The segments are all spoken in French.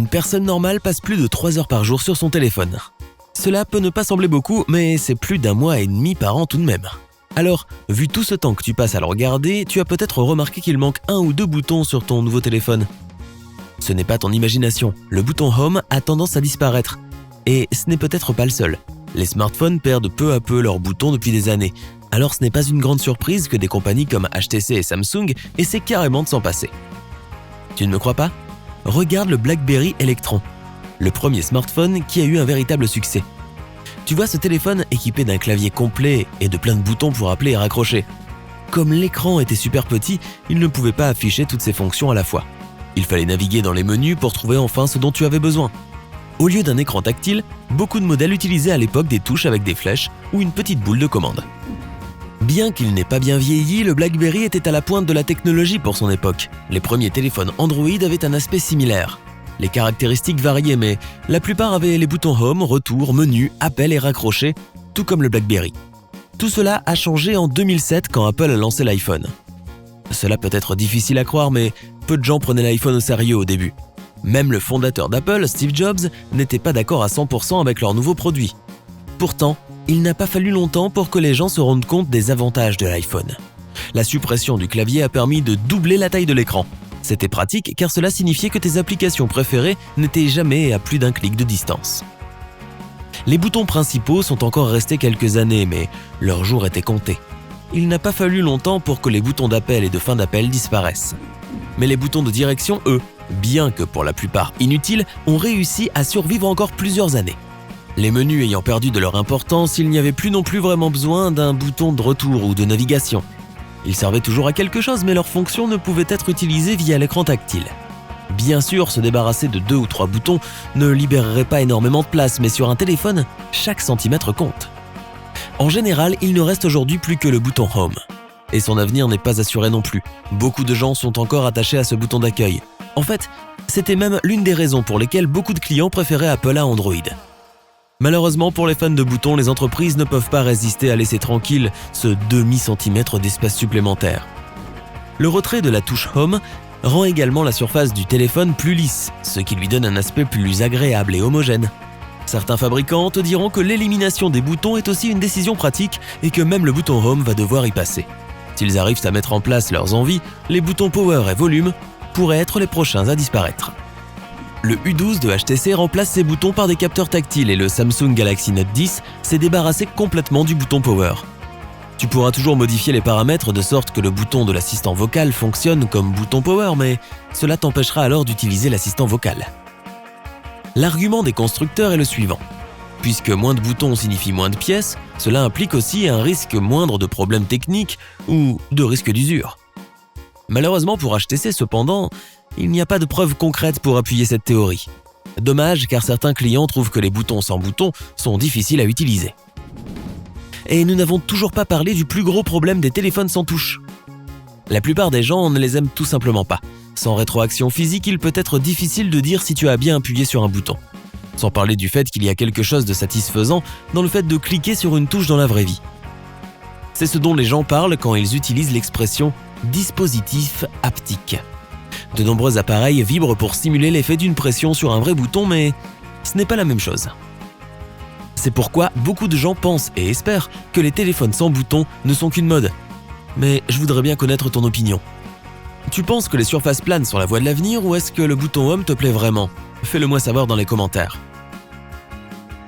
Une personne normale passe plus de 3 heures par jour sur son téléphone. Cela peut ne pas sembler beaucoup, mais c'est plus d'1 mois et demi par an tout de même. Alors, vu tout ce temps que tu passes à le regarder, tu as peut-être remarqué qu'il manque 1 ou 2 boutons sur ton nouveau téléphone. Ce n'est pas ton imagination, le bouton Home a tendance à disparaître. Et ce n'est peut-être pas le seul. Les smartphones perdent peu à peu leurs boutons depuis des années. Alors ce n'est pas une grande surprise que des compagnies comme HTC et Samsung essaient carrément de s'en passer. Tu ne me crois pas ? Regarde le BlackBerry Electron, le premier smartphone qui a eu un véritable succès. Tu vois ce téléphone équipé d'un clavier complet et de plein de boutons pour appeler et raccrocher. Comme l'écran était super petit, il ne pouvait pas afficher toutes ses fonctions à la fois. Il fallait naviguer dans les menus pour trouver enfin ce dont tu avais besoin. Au lieu d'un écran tactile, beaucoup de modèles utilisaient à l'époque des touches avec des flèches ou une petite boule de commande. Bien qu'il n'ait pas bien vieilli, le BlackBerry était à la pointe de la technologie pour son époque. Les premiers téléphones Android avaient un aspect similaire. Les caractéristiques variaient, mais la plupart avaient les boutons Home, Retour, Menu, Appel et Raccrocher, tout comme le BlackBerry. Tout cela a changé en 2007 quand Apple a lancé l'iPhone. Cela peut être difficile à croire, mais peu de gens prenaient l'iPhone au sérieux au début. Même le fondateur d'Apple, Steve Jobs, n'était pas d'accord à 100% avec leur nouveau produit. Pourtant, il n'a pas fallu longtemps pour que les gens se rendent compte des avantages de l'iPhone. La suppression du clavier a permis de doubler la taille de l'écran. C'était pratique car cela signifiait que tes applications préférées n'étaient jamais à plus d'1 clic de distance. Les boutons principaux sont encore restés quelques années, mais leur jour était compté. Il n'a pas fallu longtemps pour que les boutons d'appel et de fin d'appel disparaissent. Mais les boutons de direction, eux, bien que pour la plupart inutiles, ont réussi à survivre encore plusieurs années. Les menus ayant perdu de leur importance, il n'y avait plus non plus vraiment besoin d'un bouton de retour ou de navigation. Ils servaient toujours à quelque chose, mais leur fonction ne pouvait être utilisée via l'écran tactile. Bien sûr, se débarrasser de 2 ou 3 boutons ne libérerait pas énormément de place, mais sur un téléphone, chaque centimètre compte. En général, il ne reste aujourd'hui plus que le bouton Home. Et son avenir n'est pas assuré non plus. Beaucoup de gens sont encore attachés à ce bouton d'accueil. En fait, c'était même l'une des raisons pour lesquelles beaucoup de clients préféraient Apple à Android. Malheureusement, pour les fans de boutons, les entreprises ne peuvent pas résister à laisser tranquille ce demi-centimètre d'espace supplémentaire. Le retrait de la touche Home rend également la surface du téléphone plus lisse, ce qui lui donne un aspect plus agréable et homogène. Certains fabricants te diront que l'élimination des boutons est aussi une décision pratique et que même le bouton Home va devoir y passer. S'ils arrivent à mettre en place leurs envies, les boutons Power et Volume pourraient être les prochains à disparaître. Le U12 de HTC remplace ses boutons par des capteurs tactiles et le Samsung Galaxy Note 10 s'est débarrassé complètement du bouton Power. Tu pourras toujours modifier les paramètres de sorte que le bouton de l'assistant vocal fonctionne comme bouton Power, mais cela t'empêchera alors d'utiliser l'assistant vocal. L'argument des constructeurs est le suivant. Puisque moins de boutons signifie moins de pièces, cela implique aussi un risque moindre de problèmes techniques ou de risque d'usure. Malheureusement pour HTC cependant, il n'y a pas de preuves concrètes pour appuyer cette théorie. Dommage car certains clients trouvent que les boutons sans boutons sont difficiles à utiliser. Et nous n'avons toujours pas parlé du plus gros problème des téléphones sans touche. La plupart des gens ne les aiment tout simplement pas. Sans rétroaction physique, il peut être difficile de dire si tu as bien appuyé sur un bouton. Sans parler du fait qu'il y a quelque chose de satisfaisant dans le fait de cliquer sur une touche dans la vraie vie. C'est ce dont les gens parlent quand ils utilisent l'expression « dispositif haptique ». De nombreux appareils vibrent pour simuler l'effet d'une pression sur un vrai bouton, mais ce n'est pas la même chose. C'est pourquoi beaucoup de gens pensent et espèrent que les téléphones sans boutons ne sont qu'une mode. Mais je voudrais bien connaître ton opinion. Tu penses que les surfaces planes sont la voie de l'avenir ou est-ce que le bouton Home te plaît vraiment ? Fais-le moi savoir dans les commentaires.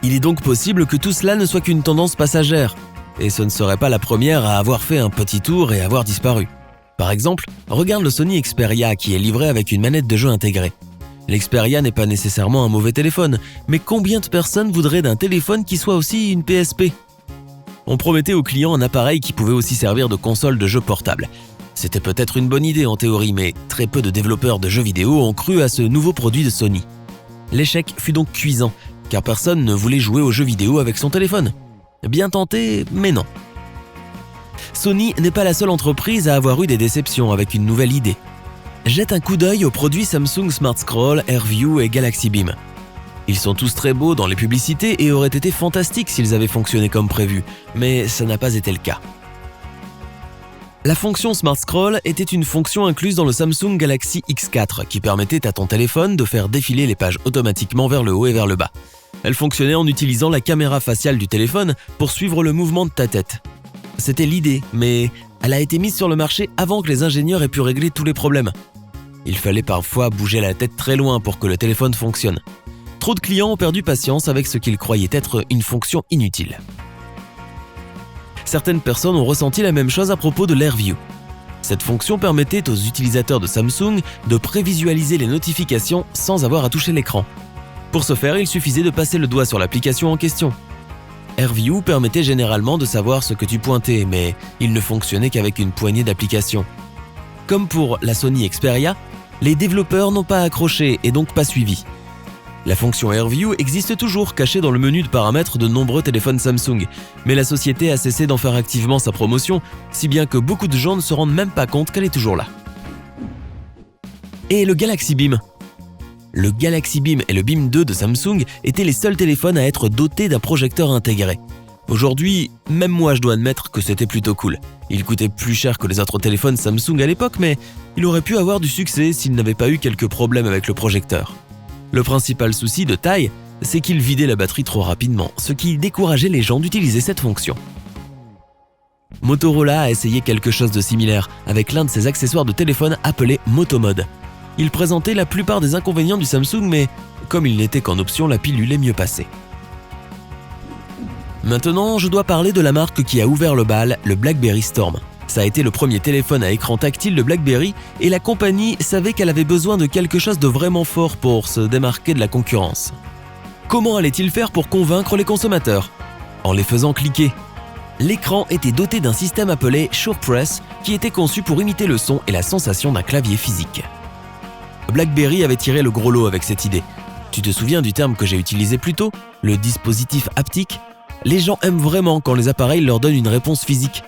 Il est donc possible que tout cela ne soit qu'une tendance passagère, et ce ne serait pas la première à avoir fait un petit tour et avoir disparu. Par exemple, regarde le Sony Xperia qui est livré avec une manette de jeu intégrée. L'Xperia n'est pas nécessairement un mauvais téléphone, mais combien de personnes voudraient d'un téléphone qui soit aussi une PSP ? On promettait aux clients un appareil qui pouvait aussi servir de console de jeux portable. C'était peut-être une bonne idée en théorie, mais très peu de développeurs de jeux vidéo ont cru à ce nouveau produit de Sony. L'échec fut donc cuisant, car personne ne voulait jouer aux jeux vidéo avec son téléphone. Bien tenté, mais non. Sony n'est pas la seule entreprise à avoir eu des déceptions avec une nouvelle idée. Jette un coup d'œil aux produits Samsung Smart Scroll, AirView et Galaxy Beam. Ils sont tous très beaux dans les publicités et auraient été fantastiques s'ils avaient fonctionné comme prévu, mais ça n'a pas été le cas. La fonction Smart Scroll était une fonction incluse dans le Samsung Galaxy X4 qui permettait à ton téléphone de faire défiler les pages automatiquement vers le haut et vers le bas. Elle fonctionnait en utilisant la caméra faciale du téléphone pour suivre le mouvement de ta tête. C'était l'idée, mais elle a été mise sur le marché avant que les ingénieurs aient pu régler tous les problèmes. Il fallait parfois bouger la tête très loin pour que le téléphone fonctionne. Trop de clients ont perdu patience avec ce qu'ils croyaient être une fonction inutile. Certaines personnes ont ressenti la même chose à propos de l'AirView. Cette fonction permettait aux utilisateurs de Samsung de prévisualiser les notifications sans avoir à toucher l'écran. Pour ce faire, il suffisait de passer le doigt sur l'application en question. AirView permettait généralement de savoir ce que tu pointais, mais il ne fonctionnait qu'avec une poignée d'applications. Comme pour la Sony Xperia, les développeurs n'ont pas accroché et donc pas suivi. La fonction AirView existe toujours cachée dans le menu de paramètres de nombreux téléphones Samsung, mais la société a cessé d'en faire activement sa promotion, si bien que beaucoup de gens ne se rendent même pas compte qu'elle est toujours là. Et le Galaxy Beam ? Le Galaxy Beam et le Beam 2 de Samsung étaient les seuls téléphones à être dotés d'un projecteur intégré. Aujourd'hui, même moi je dois admettre que c'était plutôt cool. Il coûtait plus cher que les autres téléphones Samsung à l'époque, mais il aurait pu avoir du succès s'il n'avait pas eu quelques problèmes avec le projecteur. Le principal souci de taille, c'est qu'il vidait la batterie trop rapidement, ce qui décourageait les gens d'utiliser cette fonction. Motorola a essayé quelque chose de similaire avec l'un de ses accessoires de téléphone appelé Motomode. Il présentait la plupart des inconvénients du Samsung, mais comme il n'était qu'en option, la pilule est mieux passée. Maintenant, je dois parler de la marque qui a ouvert le bal, le BlackBerry Storm. Ça a été le premier téléphone à écran tactile de BlackBerry et la compagnie savait qu'elle avait besoin de quelque chose de vraiment fort pour se démarquer de la concurrence. Comment allait-il faire pour convaincre les consommateurs ? En les faisant cliquer. L'écran était doté d'un système appelé SurePress qui était conçu pour imiter le son et la sensation d'un clavier physique. BlackBerry avait tiré le gros lot avec cette idée. Tu te souviens du terme que j'ai utilisé plus tôt, le dispositif haptique ? Les gens aiment vraiment quand les appareils leur donnent une réponse physique.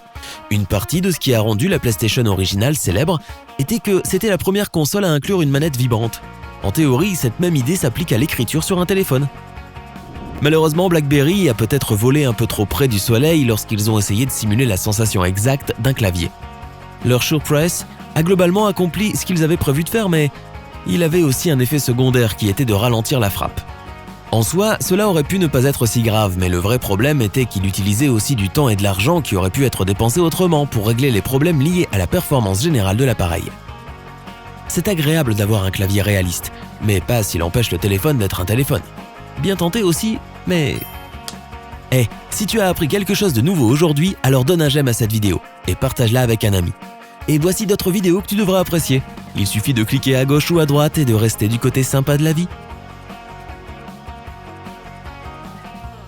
Une partie de ce qui a rendu la PlayStation originale célèbre était que c'était la première console à inclure une manette vibrante. En théorie, cette même idée s'applique à l'écriture sur un téléphone. Malheureusement, BlackBerry a peut-être volé un peu trop près du soleil lorsqu'ils ont essayé de simuler la sensation exacte d'un clavier. Leur SurePress a globalement accompli ce qu'ils avaient prévu de faire, mais il avait aussi un effet secondaire qui était de ralentir la frappe. En soi, cela aurait pu ne pas être si grave, mais le vrai problème était qu'il utilisait aussi du temps et de l'argent qui auraient pu être dépensés autrement pour régler les problèmes liés à la performance générale de l'appareil. C'est agréable d'avoir un clavier réaliste, mais pas s'il empêche le téléphone d'être un téléphone. Bien tenté aussi, mais... si tu as appris quelque chose de nouveau aujourd'hui, alors donne un j'aime à cette vidéo et partage-la avec un ami. Et voici d'autres vidéos que tu devras apprécier. Il suffit de cliquer à gauche ou à droite et de rester du côté sympa de la vie.